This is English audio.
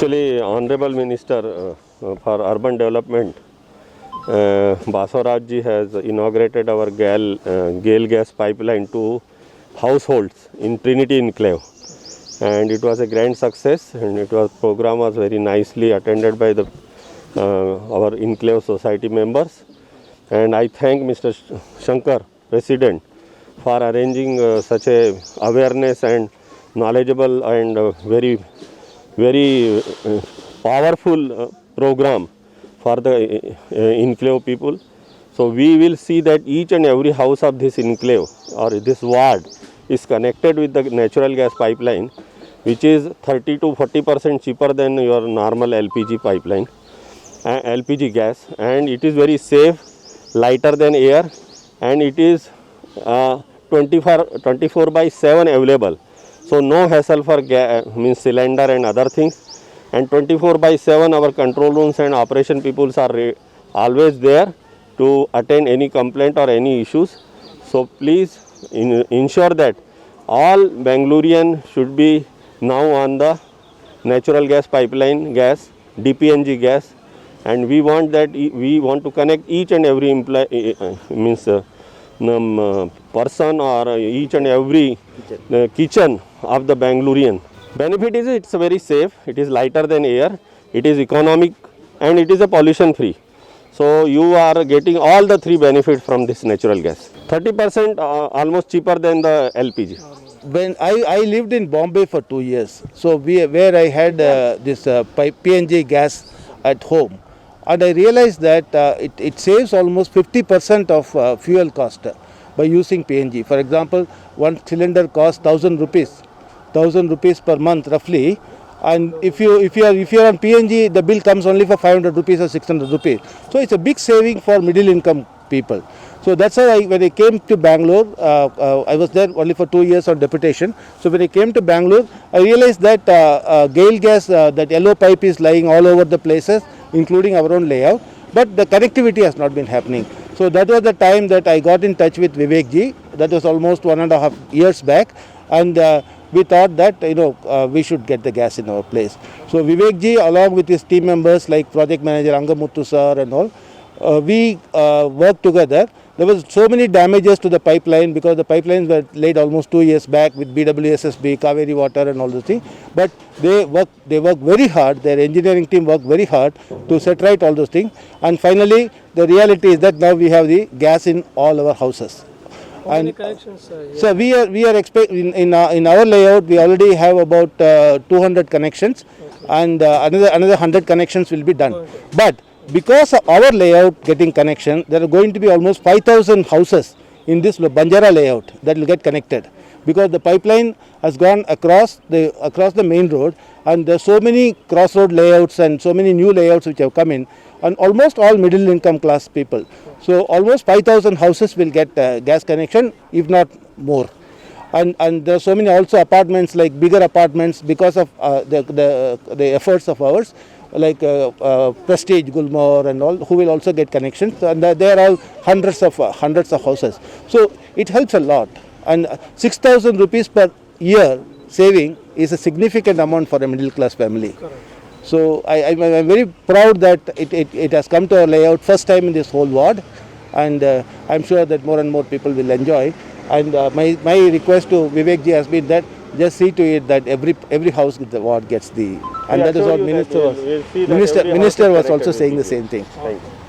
Actually, Honorable Minister for Urban Development, Basavaraj ji has inaugurated our GAIL gas pipeline to households in Trinity Enclave, and it was a grand success. And program was very nicely attended by our Enclave society members. And I thank Mr. Shankar, President, for arranging such a awareness and knowledgeable and very powerful program for the enclave people. So we will see that each and every house of this enclave or this ward is connected with the natural gas pipeline, which is 30 to 40% cheaper than your normal LPG pipeline, LPG gas, and it is very safe, lighter than air, and it is 24/7 available. So no hassle for means cylinder and other things, and 24/7 our control rooms and operation peoples are always there to attend any complaint or any issues. So please ensure that all Bangalorean should be now on the natural gas pipeline gas, DPNG gas, and we want to connect each and every person or each and every kitchen of the Bangalorean. Benefit is it's very safe, it is lighter than air, it is economic, and it is a pollution free. So you are getting all the three benefits from this natural gas. 30% almost cheaper than the LPG. When I lived in Bombay for 2 years, so where I had this PNG gas at home, and I realized that it saves almost 50% of fuel cost by using PNG. For example, one cylinder costs 1,000 rupees per month roughly, and if you are on PNG, the bill comes only for 500 rupees or 600 rupees. So it's a big saving for middle income people. So that's why when I came to Bangalore, I was there only for 2 years on deputation. So when I came to Bangalore, I realized that GAIL gas, that yellow pipe is lying all over the places, including our own layout, but the connectivity has not been happening. So that was the time that I got in touch with Vivek ji. That was almost 1.5 years back, and we thought that we should get the gas in our place. So Vivek ji, along with his team members like project manager Angamuthu sir and all, we worked together. There was so many damages to the pipeline because the pipelines were laid almost 2 years back with BWSSB, Kaveri Water and all those things. But they worked very hard. Their engineering team worked very hard to set right all those things. And finally, the reality is that now we have the gas in all our houses. How many connections? So we are expecting in our layout we already have about 200 connections, and another 100 connections will be done. But because of our layout getting connection, there are going to be almost 5,000 houses in this Banjara layout that will get connected, because the pipeline has gone across the main road, and there are so many crossroad layouts and so many new layouts which have come in, and almost all middle income class people. So almost 5,000 houses will get gas connection, if not more. And there are so many also apartments, like bigger apartments, because of the efforts of ours, like Prestige, Gulmore and all, who will also get connections, and there are hundreds of houses. So it helps a lot, and 6,000 rupees per year saving is a significant amount for a middle class family. Correct. So I'm very proud that it has come to our layout first time in this whole ward, and I'm sure that more and more people will enjoy. And my request to Vivek ji has been that just see to it that every house in the ward gets the, and that is what Minister was also saying the same thing. Thank you.